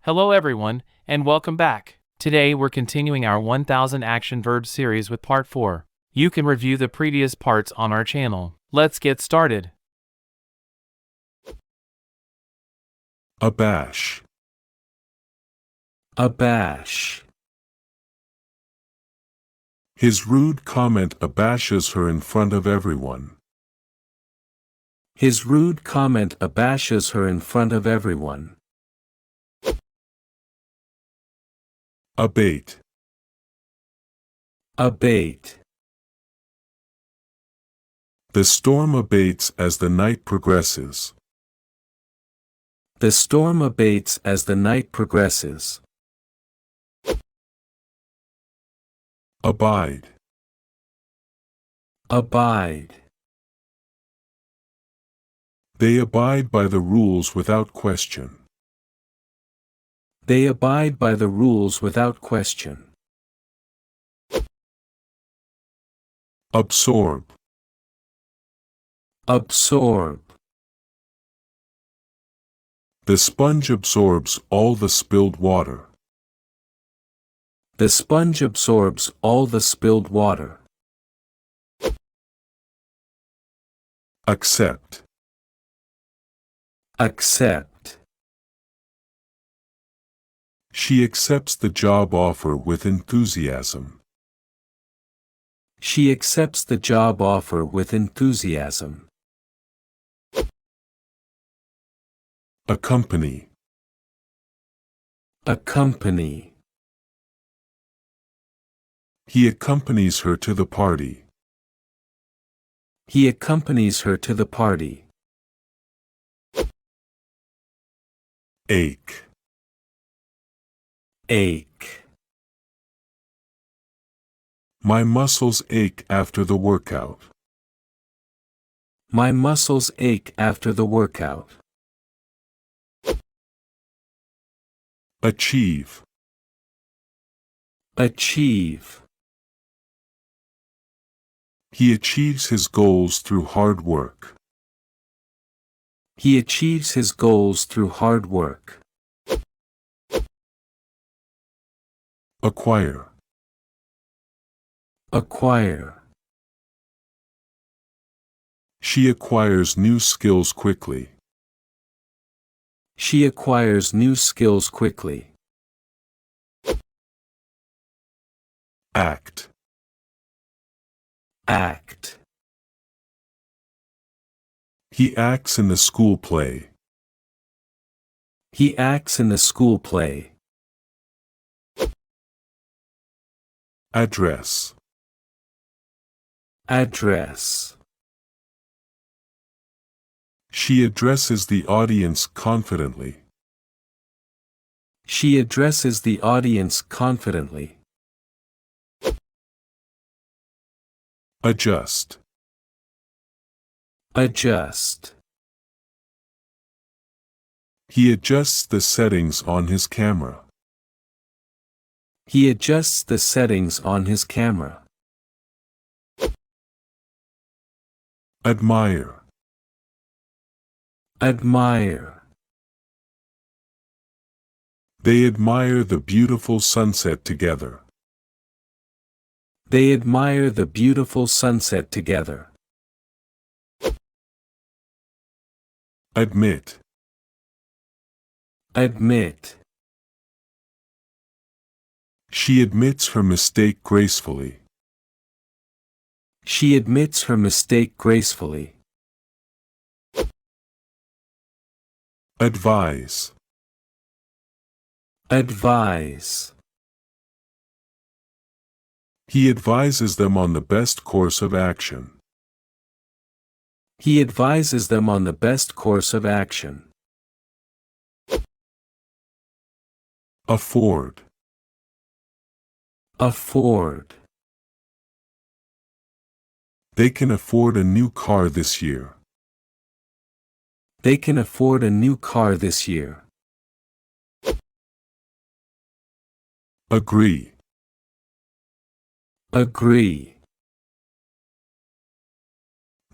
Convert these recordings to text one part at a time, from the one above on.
Hello everyone, and welcome back. Today we're continuing our 1000 action verbs series with part 4. You can review the previous parts on our channel. Let's get started. Abash. Abash. His rude comment abashes her in front of everyone. His rude comment abashes her in front of everyone. Abate. Abate. The storm abates as the night progresses. The storm abates as the night progresses. Abide. Abide. They abide by the rules without question. They abide by the rules without question. Absorb. Absorb. The sponge absorbs all the spilled water. The sponge absorbs all the spilled water. Accept. Accept. She accepts the job offer with enthusiasm. She accepts the job offer with enthusiasm. Accompany. Accompany. He accompanies her to the party. He accompanies her to the party. Ache. Ache. My muscles ache after the workout. My muscles ache after the workout. Achieve. Achieve. He achieves his goals through hard work. He achieves his goals through hard work. Acquire. Acquire. She acquires new skills quickly. She acquires new skills quickly. Act. Act. He acts in the school play. He acts in the school play. Address. Address. She addresses the audience confidently. She addresses the audience confidently. Adjust. Adjust. He adjusts the settings on his camera. He adjusts the settings on his camera. Admire. Admire. They admire the beautiful sunset together. They admire the beautiful sunset together. Admit. Admit. She admits her mistake gracefully. She admits her mistake gracefully. Advise. Advise. He advises them on the best course of action. He advises them on the best course of action. Afford. Afford. They can afford a new car this year. They can afford a new car this year. Agree. Agree.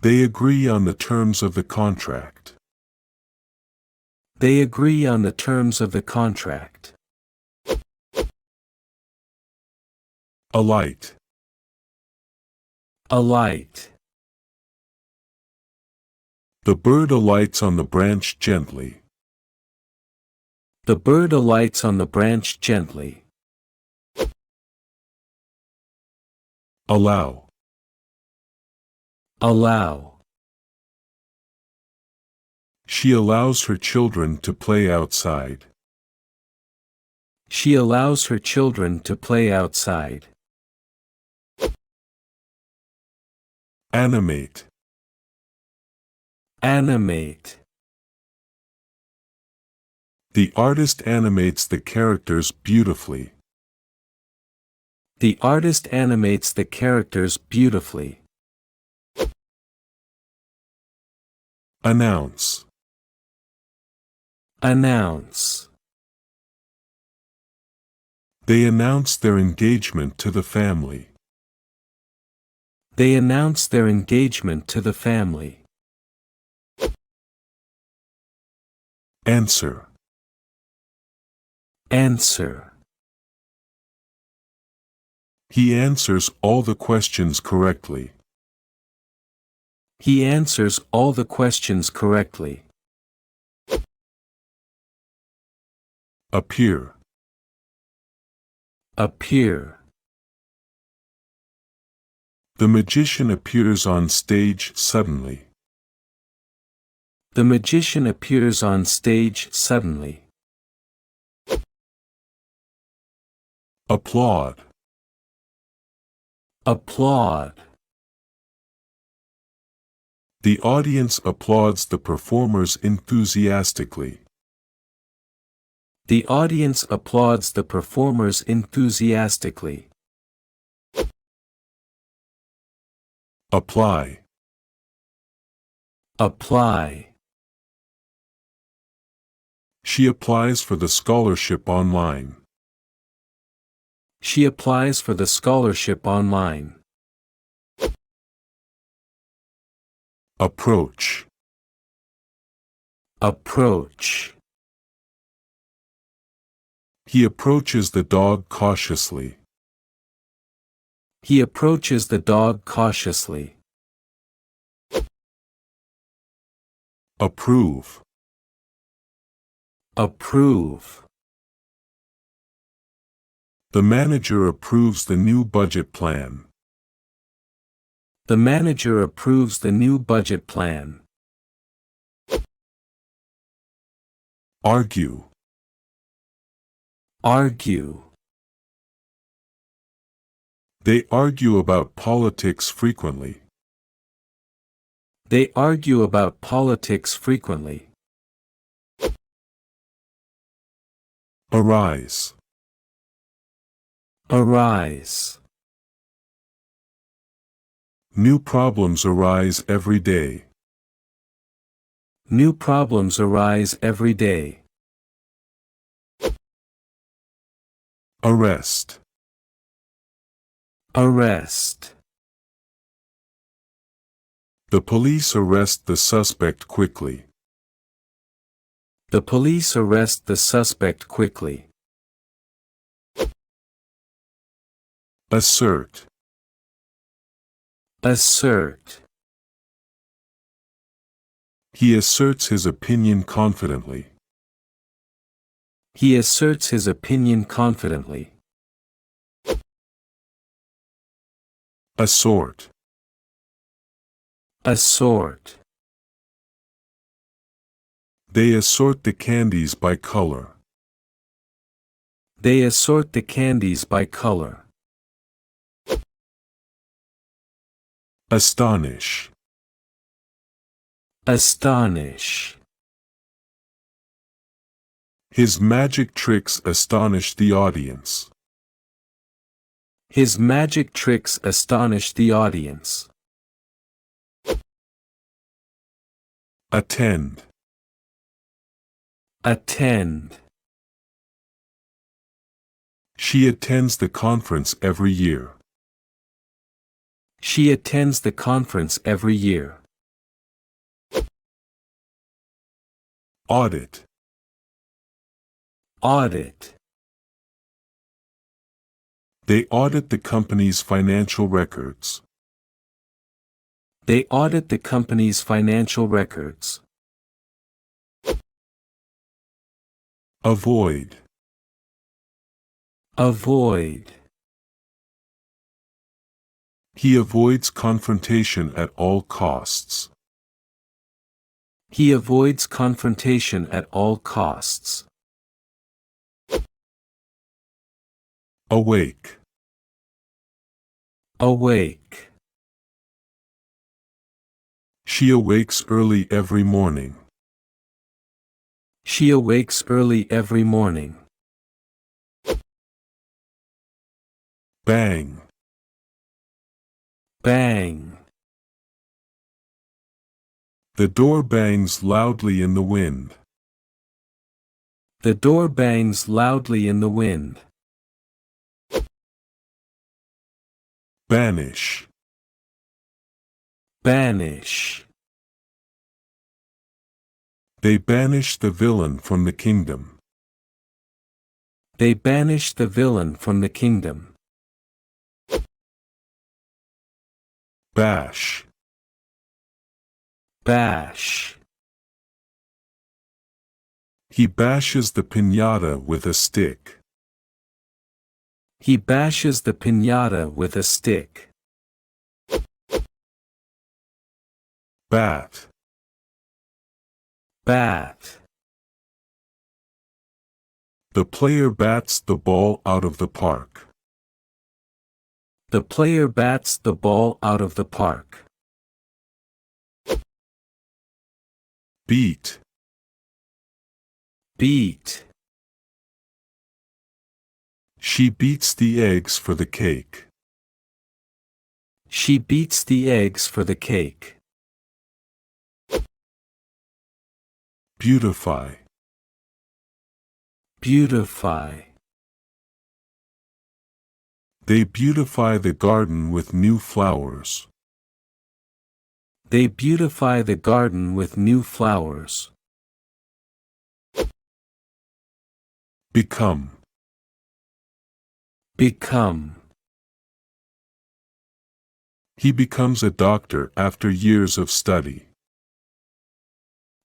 They agree on the terms of the contract. They agree on the terms of the contract. Alight. Alight. The bird alights on the branch gently. The bird alights on the branch gently. Allow. Allow. She allows her children to play outside. She allows her children to play outside. Animate. Animate. The artist animates the characters beautifully. The artist animates the characters beautifully. Announce. Announce. They announce their engagement to the family. They announce their engagement to the family. Answer. Answer. He answers all the questions correctly. He answers all the questions correctly. Appear. Appear. The magician appears on stage suddenly. The magician appears on stage suddenly. Applaud. Applaud. The audience applauds the performers enthusiastically. The audience applauds the performers enthusiastically. Apply. Apply. She applies for the scholarship online. She applies for the scholarship online. Approach. Approach. He approaches the dog cautiously. He approaches the dog cautiously. Approve. Approve. The manager approves the new budget plan. The manager approves the new budget plan. Argue. Argue. They argue about politics frequently. They argue about politics frequently. Arise. Arise. New problems arise every day. New problems arise every day. Arrest. Arrest. The police arrest the suspect quickly. The police arrest the suspect quickly. Assert. Assert. He asserts his opinion confidently. He asserts his opinion confidently. Assort. Assort. They assort the candies by color. They assort the candies by color. Astonish. Astonish. His magic tricks astonish the audience. His magic tricks astonish the audience. Attend. Attend. She attends the conference every year. She attends the conference every year. Audit. Audit. They audit the company's financial records. They audit the company's financial records. Avoid. Avoid. He avoids confrontation at all costs. He avoids confrontation at all costs. Awake. Awake. She awakes early every morning. She awakes early every morning. Bang. Bang. The door bangs loudly in the wind. The door bangs loudly in the wind. Banish. Banish. They banish the villain from the kingdom. They banish the villain from the kingdom. Bash. Bash. He bashes the piñata with a stick. He bashes the piñata with a stick. Bat. Bat. The player bats the ball out of the park. The player bats the ball out of the park. Beat. Beat. She beats the eggs for the cake. She beats the eggs for the cake. Beautify. Beautify. They beautify the garden with new flowers. They beautify the garden with new flowers. Become. Become. He becomes a doctor after years of study.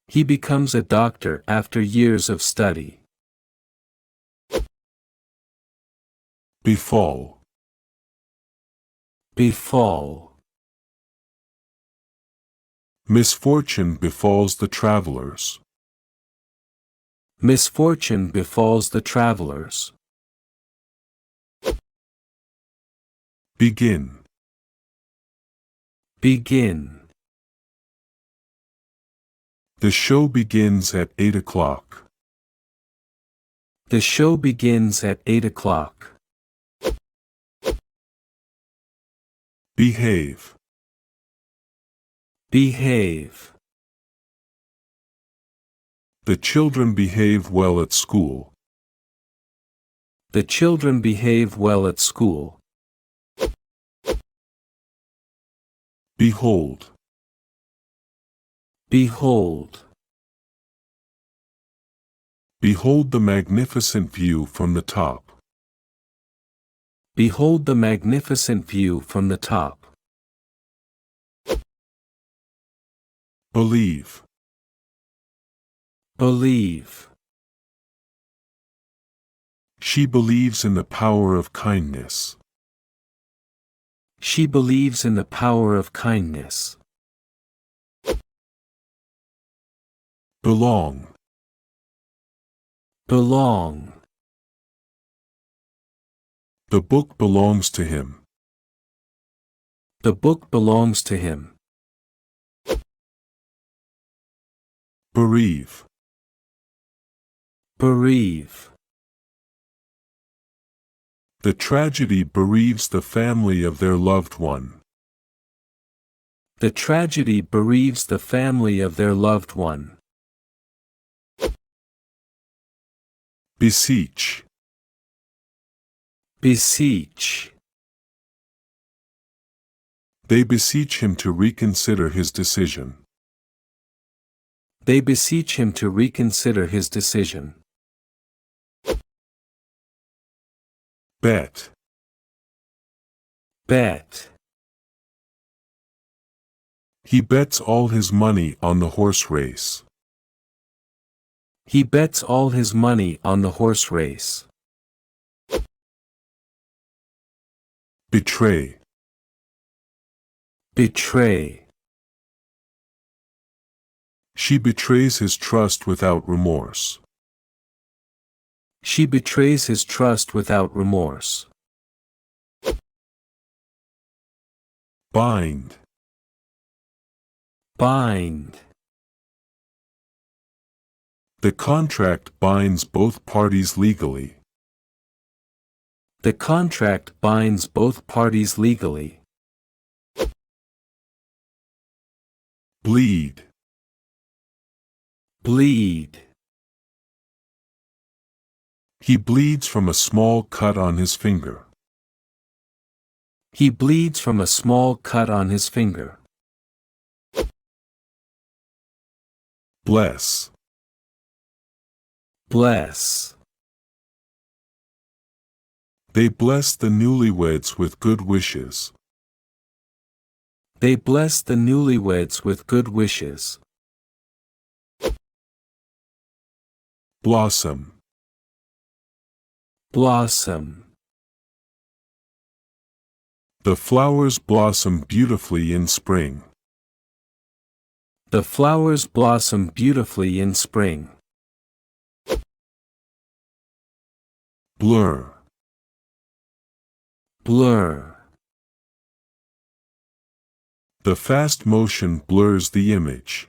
He becomes a doctor after years of study. Befall. Befall. Misfortune befalls the travelers. Misfortune befalls the travelers. Begin. Begin. The show begins at 8 o'clock. The show begins at 8 o'clock. Behave. Behave. The children behave well at school. The children behave well at school. Behold. Behold. Behold the magnificent view from the top. Behold the magnificent view from the top. Believe. Believe. She believes in the power of kindness. She believes in the power of kindness. Belong. Belong. The book belongs to him. The book belongs to him. Bereave. Bereave. The tragedy bereaves the family of their loved one. The tragedy bereaves the family of their loved one. Beseech. Beseech. They beseech him to reconsider his decision. They beseech him to reconsider his decision. Bet. Bet. He bets all his money on the horse race. He bets all his money on the horse race. Betray. Betray. She betrays his trust without remorse. She betrays his trust without remorse. Bind. Bind. The contract binds both parties legally. The contract binds both parties legally. Bleed. Bleed. He bleeds from a small cut on his finger. He bleeds from a small cut on his finger. Bless. Bless. They bless the newlyweds with good wishes. They bless the newlyweds with good wishes. Blossom. Blossom. The flowers blossom beautifully in spring. The flowers blossom beautifully in spring. Blur. Blur. The fast motion blurs the image.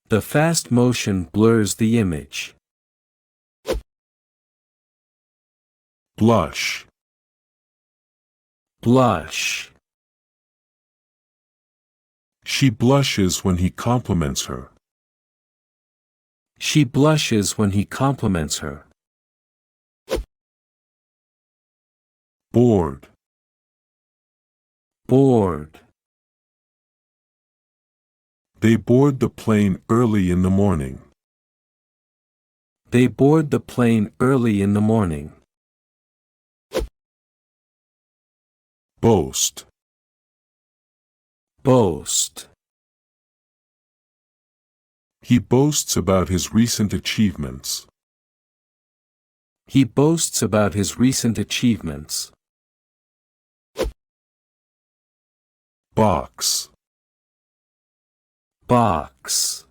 The fast motion blurs the image. Blush. Blush. She blushes when he compliments her. She blushes when he compliments her. Bored. Bored. They board the plane early in the morning. They board the plane early in the morning. Boast. Boast. He boasts about his recent achievements. He boasts about his recent achievements. Box. Box.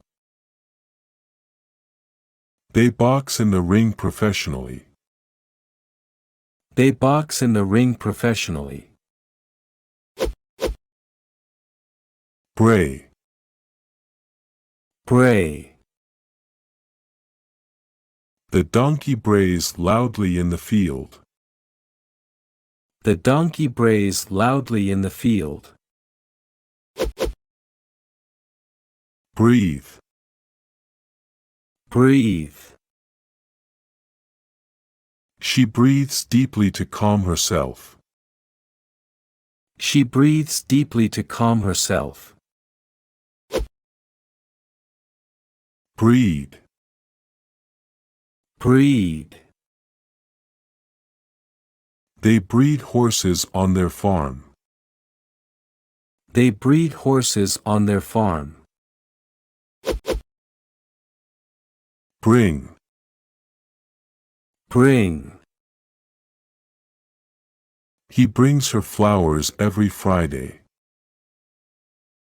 They box in the ring professionally. They box in the ring professionally. Bray. Bray. The donkey brays loudly in the field. The donkey brays loudly in the field. Breathe. Breathe. She breathes deeply to calm herself. She breathes deeply to calm herself. Breed. Breed. They breed horses on their farm. They breed horses on their farm. Bring. Bring. He brings her flowers every Friday.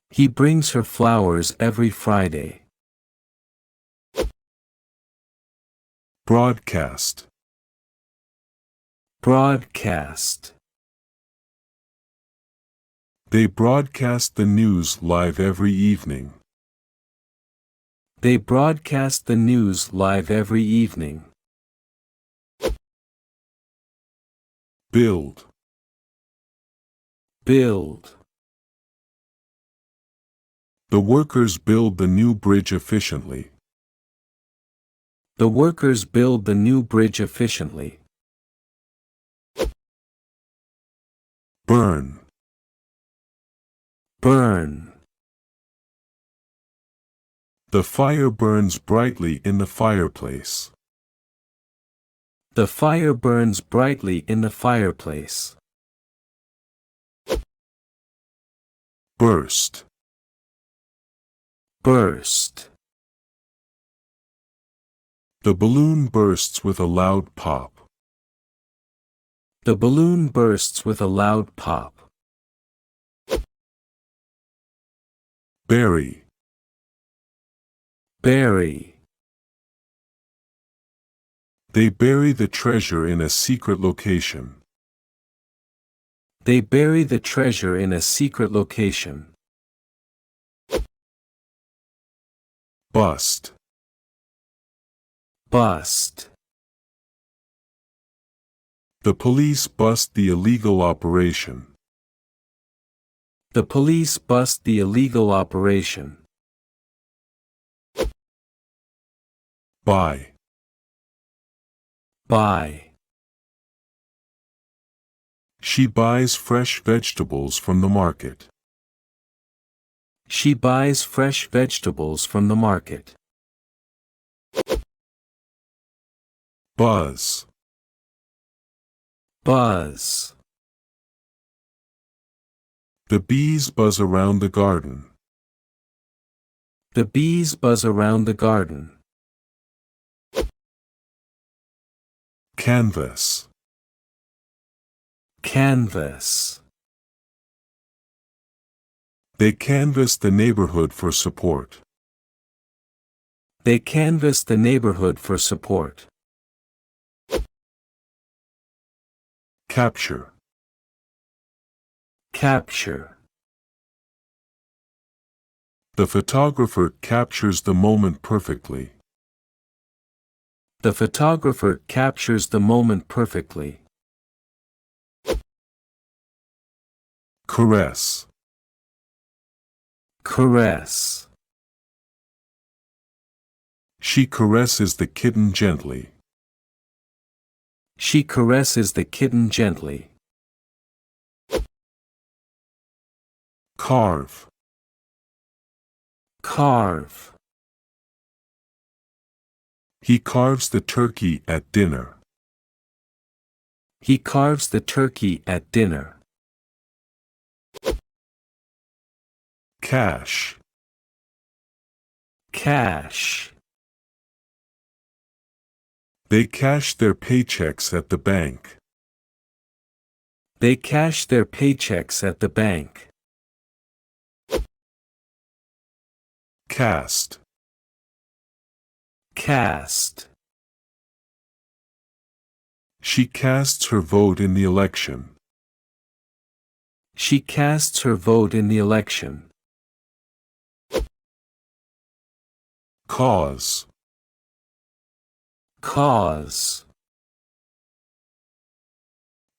He brings her flowers every Friday. Broadcast. Broadcast. They broadcast the news live every evening. They broadcast the news live every evening. Build. Build. The workers build the new bridge efficiently. The workers build the new bridge efficiently. Burn. Burn. The fire burns brightly in the fireplace. The fire burns brightly in the fireplace. Burst. Burst. The balloon bursts with a loud pop. The balloon bursts with a loud pop. Bury. Bury. They bury the treasure in a secret location. They bury the treasure in a secret location. Bust. Bust. The police bust the illegal operation. The police bust the illegal operation. Buy. Buy. She buys fresh vegetables from the market. She buys fresh vegetables from the market. Buzz. Buzz. The bees buzz around the garden. The bees buzz around the garden. Canvas. Canvas. They canvass the neighborhood for support. They canvass the neighborhood for support. Capture. Capture. The photographer captures the moment perfectly. The photographer captures the moment perfectly. Caress. Caress. She caresses the kitten gently. She caresses the kitten gently. Carve. Carve. He carves the turkey at dinner. He carves the turkey at dinner. Cash. Cash. They cash their paychecks at the bank. They cash their paychecks at the bank. Cast. Cast. She casts her vote in the election. She casts her vote in the election. Cause. Cause.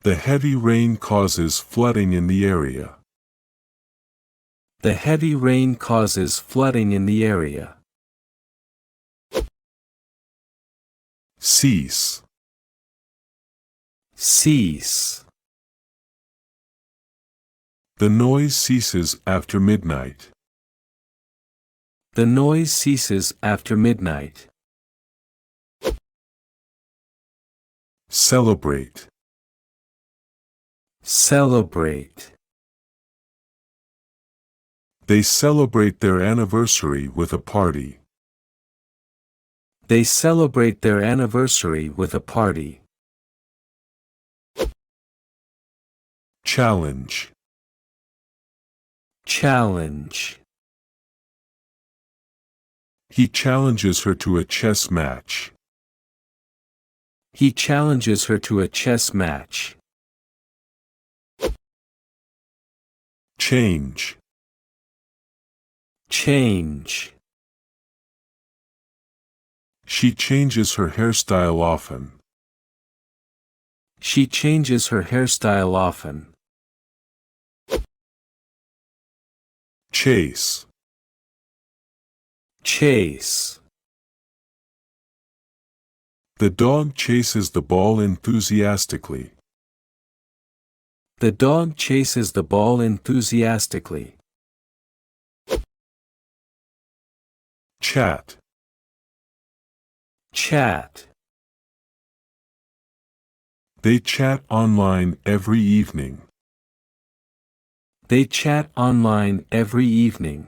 The heavy rain causes flooding in the area. The heavy rain causes flooding in the area. Cease. Cease. The noise ceases after midnight. The noise ceases after midnight. Celebrate. Celebrate. They celebrate their anniversary with a party. They celebrate their anniversary with a party. Challenge. Challenge. He challenges her to a chess match. He challenges her to a chess match. Change. Change. She changes her hairstyle often. She changes her hairstyle often. Chase. Chase. The dog chases the ball enthusiastically. The dog chases the ball enthusiastically. Chat. Chat. They chat online every evening. They chat online every evening.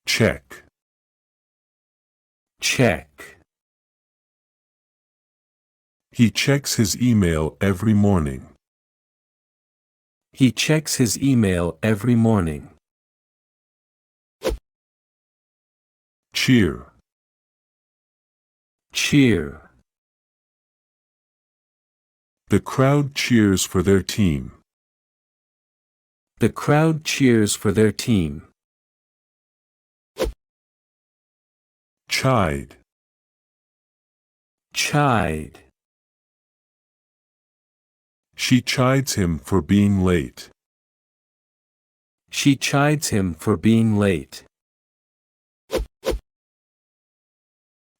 Check. Check. He checks his email every morning. He checks his email every morning. Cheer. Cheer. The crowd cheers for their team. The crowd cheers for their team. Chide. Chide. She chides him for being late. She chides him for being late.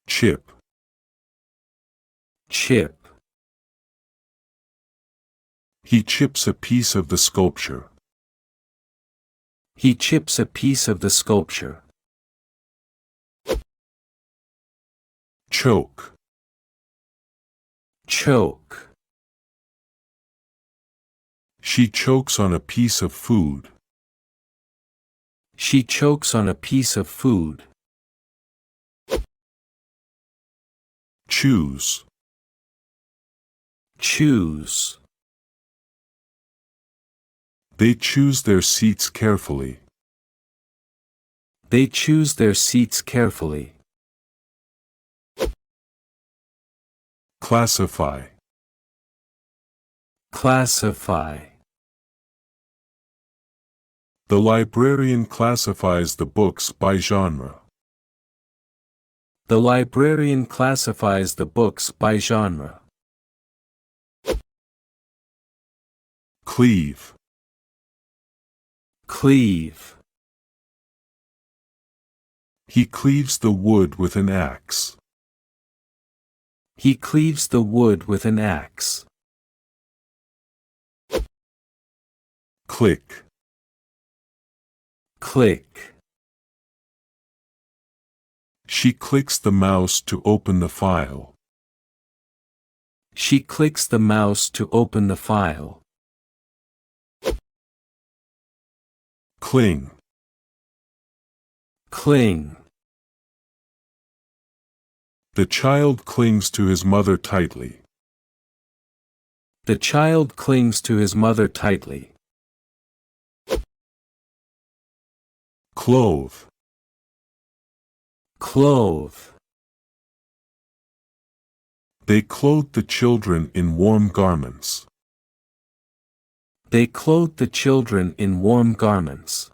Chip. Chip. He chips a piece of the sculpture. He chips a piece of the sculpture. Choke. Choke. She chokes on a piece of food. She chokes on a piece of food. Choose. Choose. They choose their seats carefully. They choose their seats carefully. Classify. Classify. The librarian classifies the books by genre. The librarian classifies the books by genre. Cleave. Cleave. He cleaves the wood with an axe. He cleaves the wood with an axe. Click. Click. She clicks the mouse to open the file. She clicks the mouse to open the file. Cling. Cling. The child clings to his mother tightly. The child clings to his mother tightly. Clothe. Clothe. They clothe the children in warm garments. They clothe the children in warm garments.